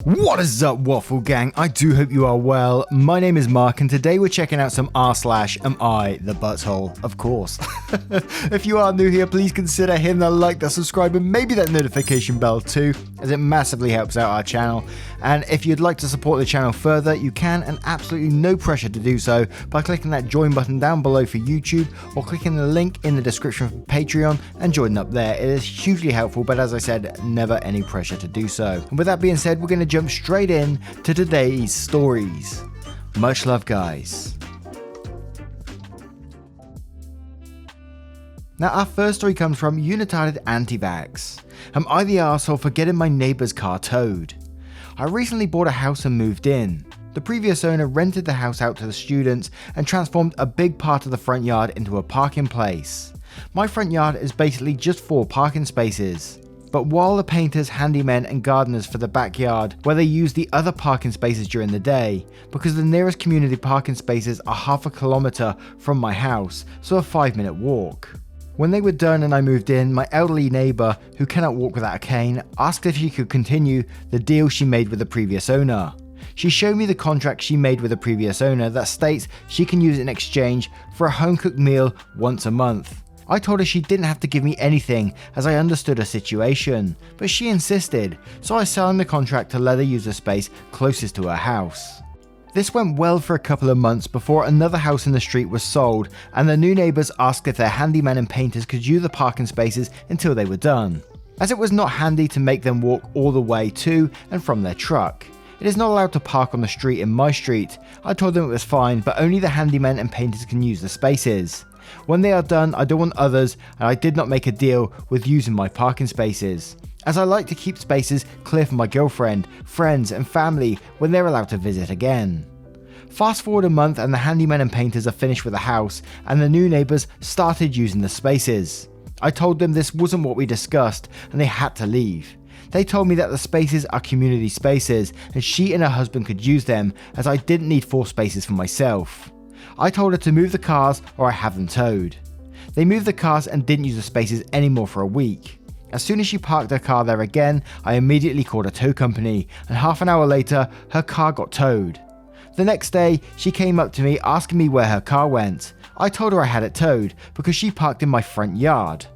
What is up, Waffle Gang? I do hope you are well. My name is Mark, and today we're checking out some r/am I the butthole, of course. If you are new here, please consider hitting that like, that subscribe, and maybe that notification bell too, as it massively helps out our channel. And if you'd like to support the channel further, you can, and absolutely no pressure to do so, by clicking that join button down below for YouTube, or clicking the link in the description for Patreon and joining up there. It is hugely helpful, but as I said, never any pressure to do so. And with that being said, we're going to jump straight in to today's stories. Much love, guys. Now, our first story comes from United Anti-Vax. Am I the arsehole for getting my neighbour's car towed? I recently bought a house and moved in. The previous owner rented the house out to the students and transformed a big part of the front yard into a parking place. My front yard is basically just 4 parking spaces. But while the painters, handymen and gardeners for the backyard, where they use the other parking spaces during the day, because the nearest community parking spaces are half a kilometer from my house, so a 5-minute walk. When they were done and I moved in, my elderly neighbour, who cannot walk without a cane, asked if she could continue the deal she made with the previous owner. She showed me the contract she made with the previous owner that states she can use it in exchange for a home-cooked meal once a month. I told her she didn't have to give me anything, as I understood her situation, but she insisted, so I signed the contract to let her use the space closest to her house. This went well for a couple of months before another house in the street was sold, and the new neighbours asked if their handymen and painters could use the parking spaces until they were done, as it was not handy to make them walk all the way to and from their truck. It is not allowed to park on the street in my street. I told them it was fine, but only the handymen and painters can use the spaces. When they are done, I don't want others, and I did not make a deal with using my parking spaces, as I like to keep spaces clear for my girlfriend, friends and family when they're allowed to visit again. Fast forward a month and the handymen and painters are finished with the house, and the new neighbours started using the spaces. I told them this wasn't what we discussed and they had to leave. They told me that the spaces are community spaces and she and her husband could use them, as I didn't need 4 spaces for myself. I told her to move the cars or I have them towed. They moved the cars and didn't use the spaces anymore for a week. As soon as she parked her car there again, I immediately called a tow company, and half an hour later, her car got towed. The next day, she came up to me asking me where her car went. I told her I had it towed because she parked in my front yard.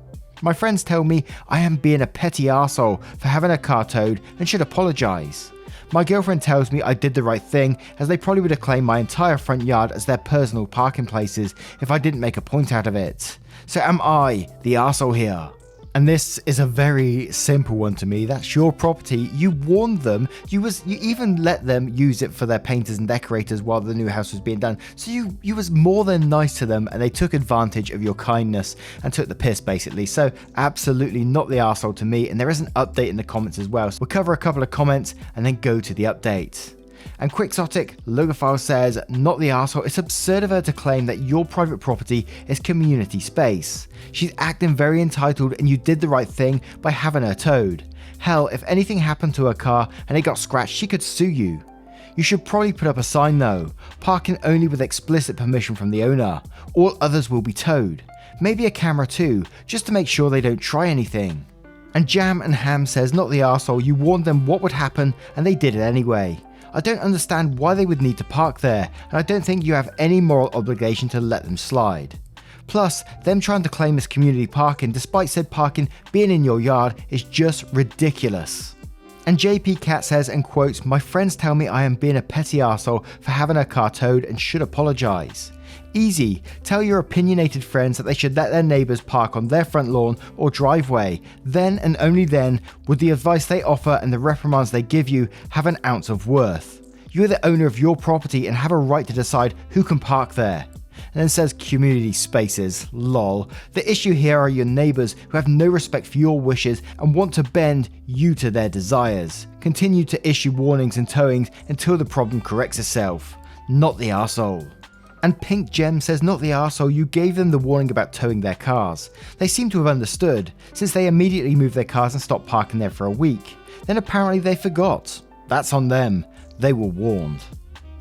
My friends tell me I am being a petty arsehole for having a car towed and should apologise. My girlfriend tells me I did the right thing, as they probably would have claimed my entire front yard as their personal parking places if I didn't make a point out of it. So am I the arsehole here? And this is a very simple one to me. That's your property. You warned them. You even let them use it for their painters and decorators while the new house was being done. So you was more than nice to them, and they took advantage of your kindness and took the piss, basically. So absolutely not the arsehole to me. And there is an update in the comments as well. So we'll cover a couple of comments and then go to the update. And Quixotic Logophile says, not the arsehole, it's absurd of her to claim that your private property is community space. She's acting very entitled, and you did the right thing by having her towed. Hell, if anything happened to her car and it got scratched, she could sue you. You should probably put up a sign though, parking only with explicit permission from the owner. All others will be towed. Maybe a camera too, just to make sure they don't try anything. And Jam and Ham says, not the arsehole, you warned them what would happen and they did it anyway. I don't understand why they would need to park there, and I don't think you have any moral obligation to let them slide. Plus, them trying to claim this community parking despite said parking being in your yard is just ridiculous. And JP Cat says, and quotes, my friends tell me I am being a petty arsehole for having her car towed and should apologise. Easy, tell your opinionated friends that they should let their neighbours park on their front lawn or driveway. Then and only then would the advice they offer and the reprimands they give you have an ounce of worth. You are the owner of your property and have a right to decide who can park there. And then says community spaces, lol. The issue here are your neighbours who have no respect for your wishes and want to bend you to their desires. Continue to issue warnings and towings until the problem corrects itself. Not the arsehole. And Pink Gem says, not the arsehole, you gave them the warning about towing their cars. They seem to have understood, since they immediately moved their cars and stopped parking there for a week. Then apparently they forgot. That's on them. They were warned.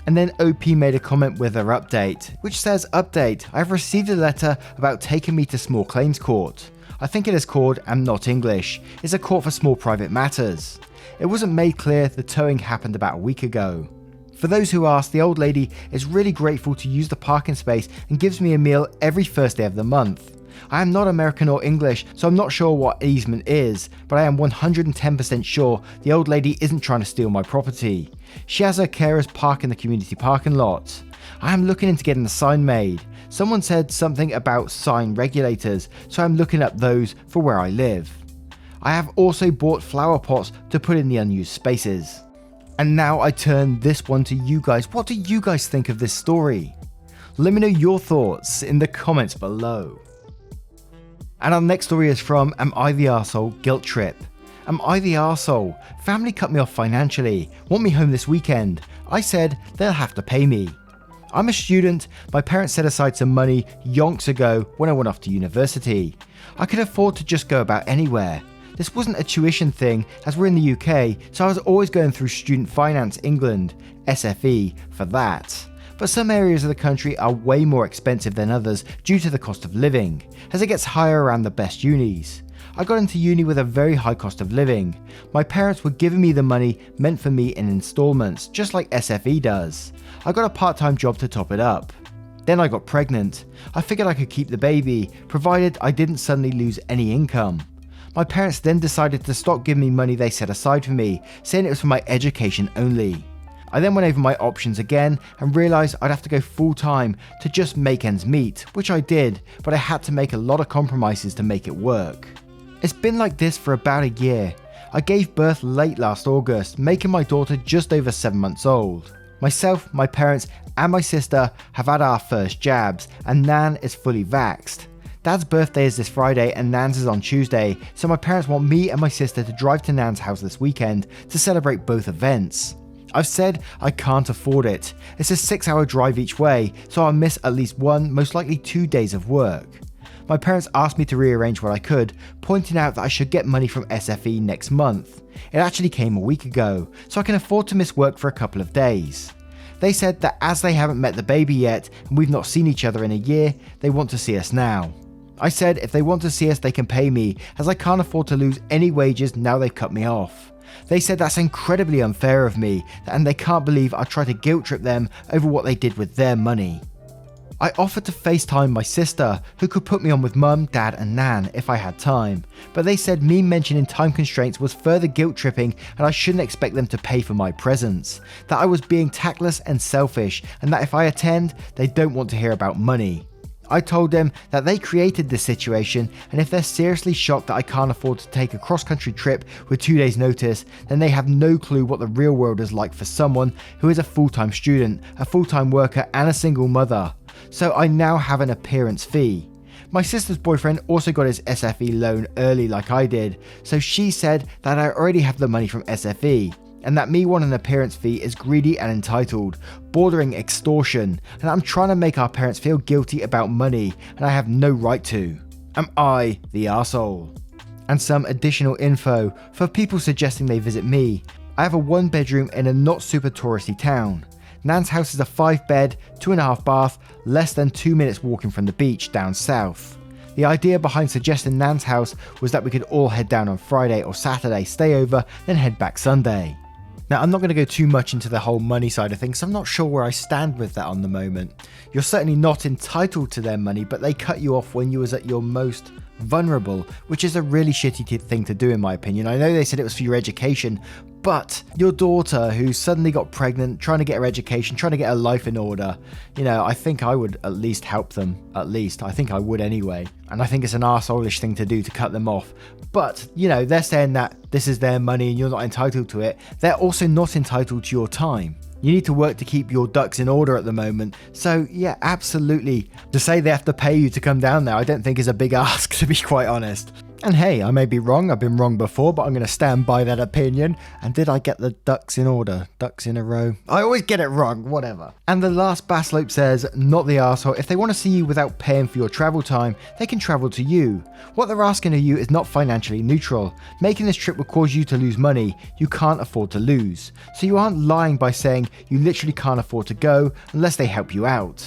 And then OP made a comment with their update, which says, update, I've received a letter about taking me to small claims court. I think it is called I'm Not English. It's a court for small private matters. It wasn't made clear the towing happened about a week ago. For those who ask, the old lady is really grateful to use the parking space and gives me a meal every first day of the month. I am not American or English, so I'm not sure what easement is, but I am 110% sure the old lady isn't trying to steal my property. She has her carers park in the community parking lot. I am looking into getting a sign made. Someone said something about sign regulators, so I'm looking up those for where I live. I have also bought flower pots to put in the unused spaces. And now I turn this one to you guys. What do you guys think of this story? Let me know your thoughts in the comments below. And our next story is from Am I the Arsehole Guilt Trip. Am I the arsehole? Family cut me off financially, want me home this weekend. I said they'll have to pay me. I'm a student, my parents set aside some money yonks ago when I went off to university. I could afford to just go about anywhere. This wasn't a tuition thing as we're in the UK, so I was always going through Student Finance England, SFE, for that. But some areas of the country are way more expensive than others due to the cost of living, as it gets higher around the best unis. I got into uni with a very high cost of living. My parents were giving me the money meant for me in installments, just like SFE does. I got a part-time job to top it up. Then I got pregnant. I figured I could keep the baby, provided I didn't suddenly lose any income. My parents then decided to stop giving me money they set aside for me, saying it was for my education only. I then went over my options again and realised I'd have to go full time to just make ends meet, which I did, but I had to make a lot of compromises to make it work. It's been like this for about a year. I gave birth late last August, making my daughter just over 7 months old. Myself, my parents and my sister have had our first jabs, and Nan is fully vaxxed. Dad's birthday is this Friday and Nan's is on Tuesday, so my parents want me and my sister to drive to Nan's house this weekend to celebrate both events. I've said I can't afford it. It's a 6-hour drive each way, so I'll miss at least 1, most likely 2 days of work. My parents asked me to rearrange what I could, pointing out that I should get money from SFE next month. It actually came a week ago, so I can afford to miss work for a couple of days. They said that as they haven't met the baby yet and we've not seen each other in a year, they want to see us now. I said if they want to see us they can pay me, as I can't afford to lose any wages now they've cut me off. They said that's incredibly unfair of me, and they can't believe I tried to guilt trip them over what they did with their money. I offered to FaceTime my sister, who could put me on with mum, dad and Nan if I had time, but they said me mentioning time constraints was further guilt tripping and I shouldn't expect them to pay for my presence, that I was being tactless and selfish, and that if I attend, they don't want to hear about money. I told them that they created this situation, and if they're seriously shocked that I can't afford to take a cross-country trip with 2 days notice, then they have no clue what the real world is like for someone who is a full-time student, a full-time worker and a single mother. So I now have an appearance fee. My sister's boyfriend also got his SFE loan early like I did, so she said that I already have the money from SFE, and that me wanting an appearance fee is greedy and entitled, bordering extortion, and I'm trying to make our parents feel guilty about money, and I have no right to. Am I the arsehole? And some additional info for people suggesting they visit me. I have a 1-bedroom in a not super touristy town. Nan's house is a 5-bed, 2.5 bath, less than 2 minutes walking from the beach down south. The idea behind suggesting Nan's house was that we could all head down on Friday or Saturday, stay over, then head back Sunday. Now, I'm not going to go too much into the whole money side of things, I'm not sure where I stand with that on the moment. You're certainly not entitled to their money, but they cut you off when you was at your most vulnerable, which is a really shitty thing to do in my opinion. I know they said it was for your education, but your daughter who suddenly got pregnant, trying to get her education, trying to get her life in order, I think I would at least help them, I think I would anyway. And I think it's an arsehole-ish thing to do to cut them off. But, they're saying that this is their money and you're not entitled to it. They're also not entitled to your time. You need to work to keep your ducks in order at the moment. So yeah, absolutely. To say they have to pay you to come down there, I don't think is a big ask, to be quite honest. And hey, I may be wrong, I've been wrong before, but I'm going to stand by that opinion. And did I get the ducks in order? Ducks in a row? I always get it wrong, whatever. And the last Basslope says, not the arsehole. If they want to see you without paying for your travel time, they can travel to you. What they're asking of you is not financially neutral. Making this trip will cause you to lose money you can't afford to lose. So you aren't lying by saying you literally can't afford to go unless they help you out.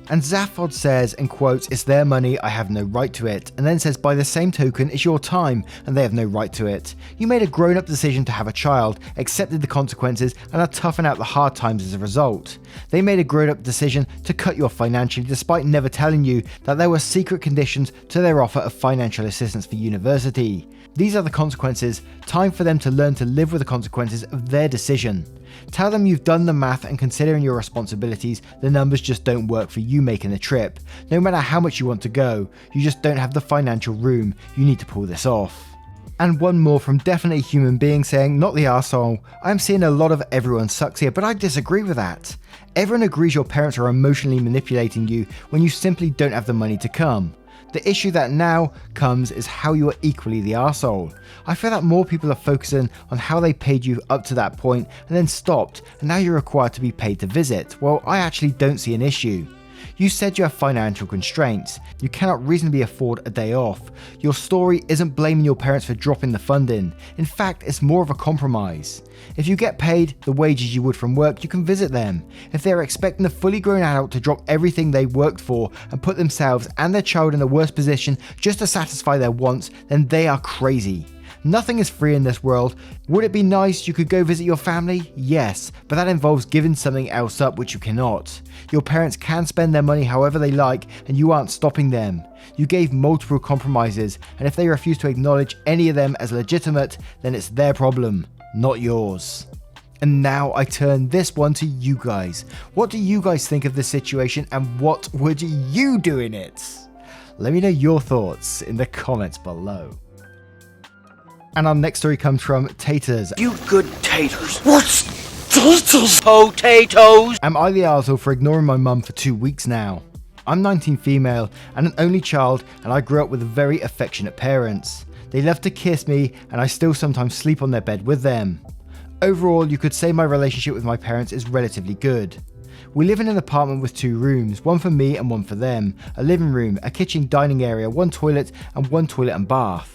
And Zaphod says, and quotes, "It's their money, I have no right to it," and then says, "By the same token, it's your time, and they have no right to it. You made a grown-up decision to have a child, accepted the consequences, and are toughing out the hard times as a result. They made a grown-up decision to cut you off financially despite never telling you that there were secret conditions to their offer of financial assistance for university. These are the consequences, time for them to learn to live with the consequences of their decision. Tell them you've done the math and considering your responsibilities, the numbers just don't work for you making the trip. No matter how much you want to go, you just don't have the financial room. You need to pull this off." And one more from definitely human being saying, "Not the arsehole. I'm seeing a lot of everyone sucks here, but I disagree with that. Everyone agrees your parents are emotionally manipulating you when you simply don't have the money to come. The issue that now comes is how you are equally the arsehole. I feel that more people are focusing on how they paid you up to that point and then stopped, and now you're required to be paid to visit. Well, I actually don't see an issue. You said you have financial constraints. You cannot reasonably afford a day off. Your story isn't blaming your parents for dropping the funding. In fact, it's more of a compromise. If you get paid the wages you would from work, you can visit them. If they are expecting a fully grown adult to drop everything they worked for and put themselves and their child in the worst position just to satisfy their wants, then they are crazy. Nothing is free in this world. Would it be nice you could go visit your family? Yes, but that involves giving something else up which you cannot. Your parents can spend their money however they like and you aren't stopping them. You gave multiple compromises, and if they refuse to acknowledge any of them as legitimate, then it's their problem, not yours." And now I turn this one to you guys. What do you guys think of this situation and what would you do in it? Let me know your thoughts in the comments below. And our next story comes from Taters. "You good taters." "What's taters?" "Potatoes." Am I the arsehole for ignoring my mum for 2 weeks now? I'm 19 female and an only child, and I grew up with very affectionate parents. They love to kiss me and I still sometimes sleep on their bed with them. Overall, you could say my relationship with my parents is relatively good. We live in an apartment with 2 rooms, one for me and one for them, a living room, a kitchen dining area, 1 toilet and 1 toilet and bath.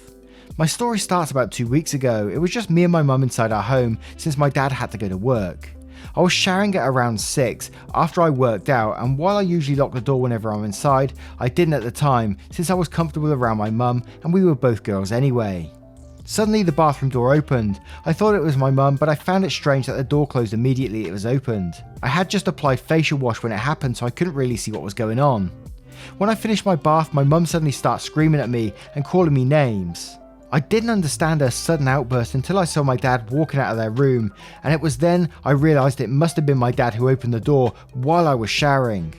My story starts about 2 weeks ago. It was just me and my mum inside our home since my dad had to go to work. I was showering at around 6 after I worked out, and while I usually lock the door whenever I'm inside, I didn't at the time since I was comfortable around my mum and we were both girls anyway. Suddenly the bathroom door opened. I thought it was my mum, but I found it strange that the door closed immediately it was opened. I had just applied facial wash when it happened, so I couldn't really see what was going on. When I finished my bath, my mum suddenly started screaming at me and calling me names. I didn't understand her sudden outburst until I saw my dad walking out of their room, and it was then I realised it must have been my dad who opened the door while I was showering.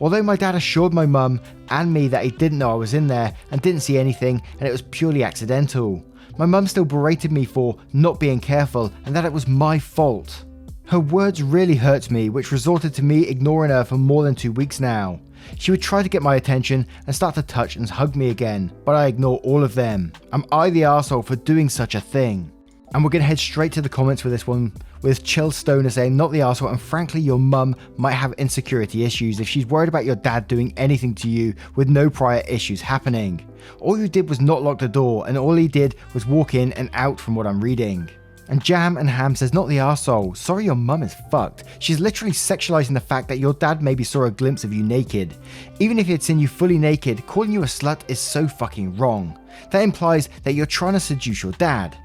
Although my dad assured my mum and me that he didn't know I was in there and didn't see anything and it was purely accidental, my mum still berated me for not being careful and that it was my fault. Her words really hurt me, which resulted to me ignoring her for more than 2 weeks now. She would try to get my attention and start to touch and hug me again, but I ignore all of them. Am I the arsehole for doing such a thing? And we're going to head straight to the comments with this one, with Chill Stoner saying, "Not the arsehole, and frankly your mum might have insecurity issues if she's worried about your dad doing anything to you with no prior issues happening. All you did was not lock the door, and all he did was walk in and out from what I'm reading." And Jam and Ham says, "Not the arsehole. Sorry your mum is fucked. She's literally sexualizing the fact that your dad maybe saw a glimpse of you naked. Even if he had seen you fully naked, calling you a slut is so fucking wrong. That implies that you're trying to seduce your dad.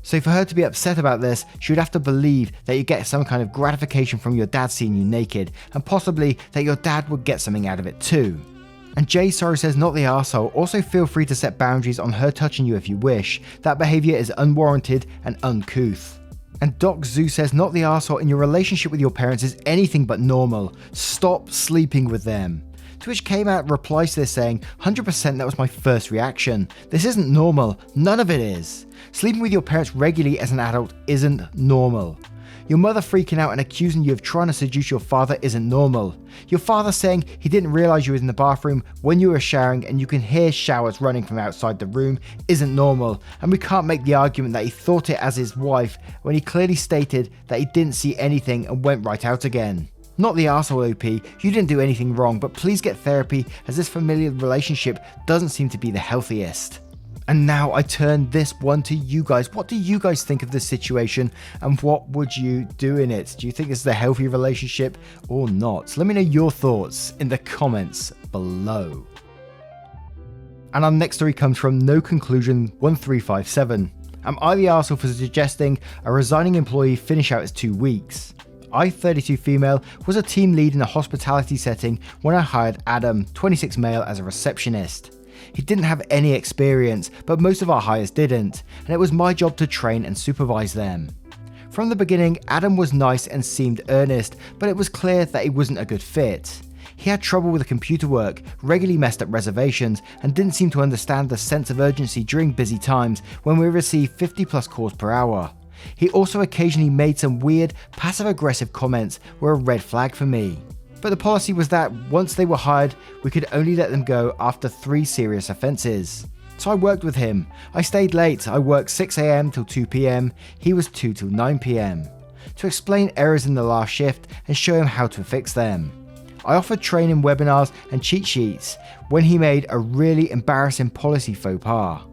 So for her to be upset about this, she would have to believe that you get some kind of gratification from your dad seeing you naked, and possibly that your dad would get something out of it too." And Jay Sorrow says, "Not the arsehole. Also feel free to set boundaries on her touching you if you wish. That behaviour is unwarranted and uncouth." And Doc Zoo says, "Not the arsehole, and your relationship with your parents is anything but normal. Stop sleeping with them." To which came out replies to this saying, "100% that was my first reaction. This isn't normal. None of it is. Sleeping with your parents regularly as an adult isn't normal. Your mother freaking out and accusing you of trying to seduce your father isn't normal. Your father saying he didn't realise you was in the bathroom when you were showering and you can hear showers running from outside the room isn't normal, and we can't make the argument that he thought it as his wife when he clearly stated that he didn't see anything and went right out again. Not the arsehole OP, you didn't do anything wrong, but please get therapy as this familiar relationship doesn't seem to be the healthiest." And now I turn this one to you guys. What do you guys think of this situation, and what would you do in it? Do you think this is a healthy relationship or not? Let me know your thoughts in the comments below. And our next story comes from No Conclusion 1357. Am I the arsehole for suggesting a resigning employee finish out his 2 weeks? I, 32 female, was a team lead in a hospitality setting when I hired Adam, 26 male, as a receptionist. He didn't have any experience, but most of our hires didn't, and it was my job to train and supervise them. From the beginning, Adam was nice and seemed earnest, but it was clear that he wasn't a good fit. He had trouble with the computer work, regularly messed up reservations, and didn't seem to understand the sense of urgency during busy times when we received 50+ calls per hour. He also occasionally made some weird, passive-aggressive comments were a red flag for me. But the policy was that once they were hired, we could only let them go after 3 serious offences. So I worked with him. I stayed late. I worked 6 AM till 2 PM. He was 2 till 9 PM. To explain errors in the last shift and show him how to fix them. I offered training webinars and cheat sheets when he made a really embarrassing policy faux pas.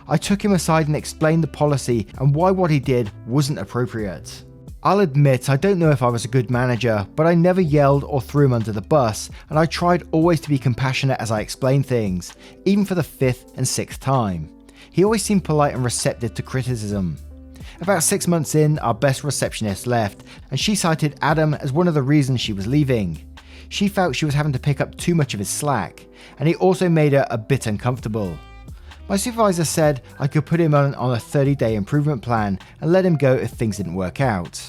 I took him aside and explained the policy and why what he did wasn't appropriate. I'll admit I don't know if I was a good manager, but I never yelled or threw him under the bus, and I tried always to be compassionate as I explained things, even for the 5th and 6th time. He always seemed polite and receptive to criticism. About 6 months in, our best receptionist left, and she cited Adam as one of the reasons she was leaving. She felt she was having to pick up too much of his slack, and he also made her a bit uncomfortable. My supervisor said I could put him on a 30-day improvement plan and let him go if things didn't work out.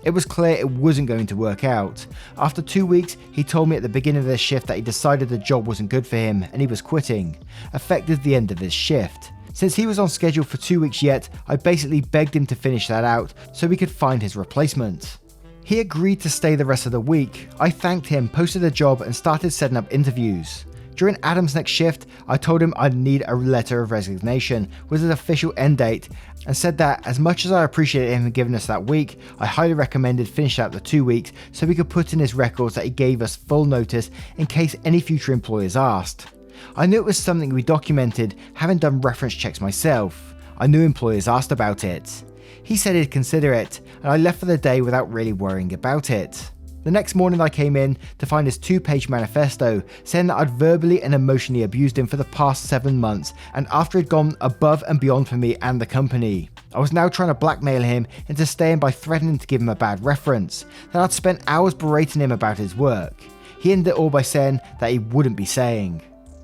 It was clear it wasn't going to work out. After 2 weeks, he told me at the beginning of this shift that he decided the job wasn't good for him and he was quitting, effective the end of this shift. Since he was on schedule for 2 weeks yet, I basically begged him to finish that out so we could find his replacement. He agreed to stay the rest of the week. I thanked him, posted a job and started setting up interviews. During Adam's next shift, I told him I'd need a letter of resignation with an official end date and said that as much as I appreciated him giving us that week, I highly recommended finish out the 2 weeks so we could put in his records that he gave us full notice in case any future employers asked. I knew it was something we documented, having done reference checks myself. I knew employers asked about it. He said he'd consider it, and I left for the day without really worrying about it. The next morning I came in to find his 2-page manifesto saying that I'd verbally and emotionally abused him for the past 7 months, and after he'd gone above and beyond for me and the company. I was now trying to blackmail him into staying by threatening to give him a bad reference, that I'd spent hours berating him about his work. He ended it all by saying that he wouldn't be saying.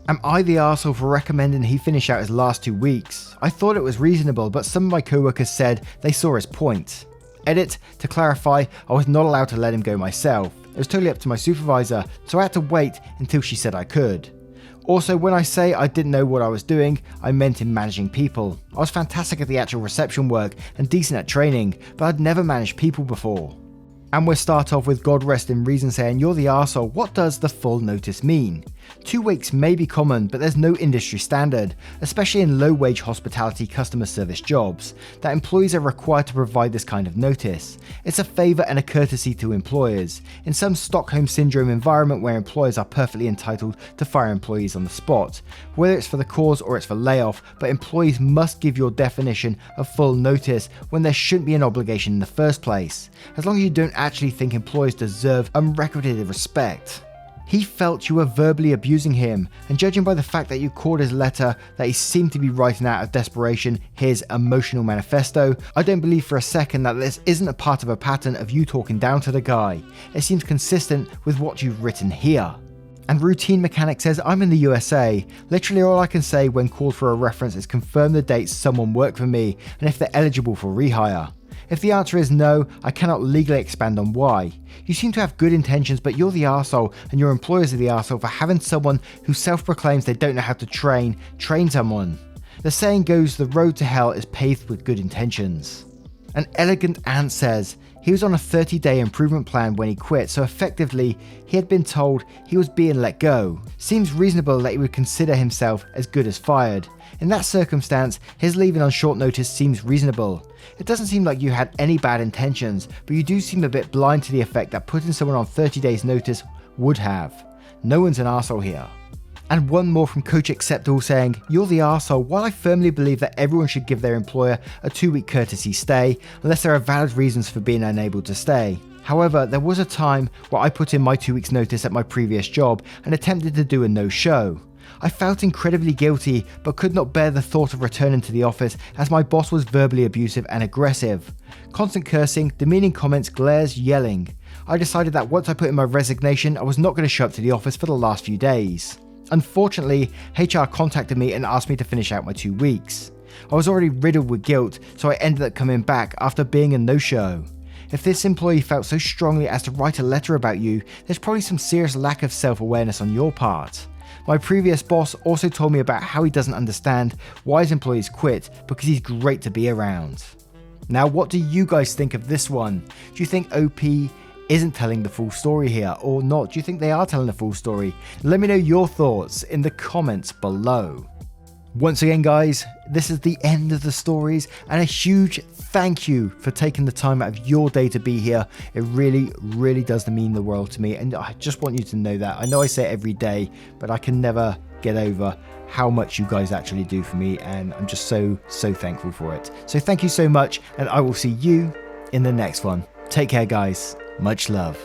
Am I the arsehole for recommending he finish out his last 2 weeks? I thought it was reasonable, but some of my co-workers said they saw his point. Edit, to clarify, I was not allowed to let him go myself. It was totally up to my supervisor, so I had to wait until she said I could. Also, when I say I didn't know what I was doing, I meant in managing people. I was fantastic at the actual reception work and decent at training, but I'd never managed people before. And we'll start off with God rest in reason saying, you're the arsehole, what does the full notice mean? 2 weeks may be common, but there's no industry standard, especially in low-wage hospitality customer service jobs, that employees are required to provide this kind of notice. It's a favour and a courtesy to employers. In some Stockholm Syndrome environment where employers are perfectly entitled to fire employees on the spot, whether it's for the cause or it's for layoff, but employees must give your definition of full notice when there shouldn't be an obligation in the first place, as long as you don't actually think employees deserve unrequited respect. He felt you were verbally abusing him, and judging by the fact that you called his letter that he seemed to be writing out of desperation his emotional manifesto, I don't believe for a second that this isn't a part of a pattern of you talking down to the guy. It seems consistent with what you've written here. And Routine Mechanic says, I'm in the USA. Literally all I can say when called for a reference is confirm the dates someone worked for me and if they're eligible for rehire. If the answer is no, I cannot legally expand on why. You seem to have good intentions, but you're the arsehole and your employers are the arsehole for having someone who self-proclaims they don't know how to train someone. The saying goes, the road to hell is paved with good intentions. An Elegant Ant says, he was on a 30-day improvement plan when he quit, so effectively, he had been told he was being let go. Seems reasonable that he would consider himself as good as fired. In that circumstance, his leaving on short notice seems reasonable. It doesn't seem like you had any bad intentions, but you do seem a bit blind to the effect that putting someone on 30 days notice would have. No one's an arsehole here. And one more from Coach Acceptable saying, "You're the arsehole. While I firmly believe that everyone should give their employer a 2-week courtesy stay, unless there are valid reasons for being unable to stay. However, there was a time where I put in my 2 weeks notice at my previous job and attempted to do a no-show. I felt incredibly guilty, but could not bear the thought of returning to the office as my boss was verbally abusive and aggressive. Constant cursing, demeaning comments, glares, yelling. I decided that once I put in my resignation, I was not going to show up to the office for the last few days. Unfortunately, HR contacted me and asked me to finish out my 2 weeks. I was already riddled with guilt, so I ended up coming back after being a no-show. If this employee felt so strongly as to write a letter about you, there's probably some serious lack of self-awareness on your part. My previous boss also told me about how he doesn't understand why his employees quit because he's great to be around." Now, what do you guys think of this one? Do you think OP isn't telling the full story here or not? Do you think they are telling the full story? Let me know your thoughts in the comments below. Once again, guys, this is the end of the stories, and a huge thank you for taking the time out of your day to be here. It really, really does mean the world to me, and I just want you to know that. I know I say it every day, but I can never get over how much you guys actually do for me, and I'm just so thankful for it. So thank you so much, and I will see you in the next one. Take care, guys. Much love.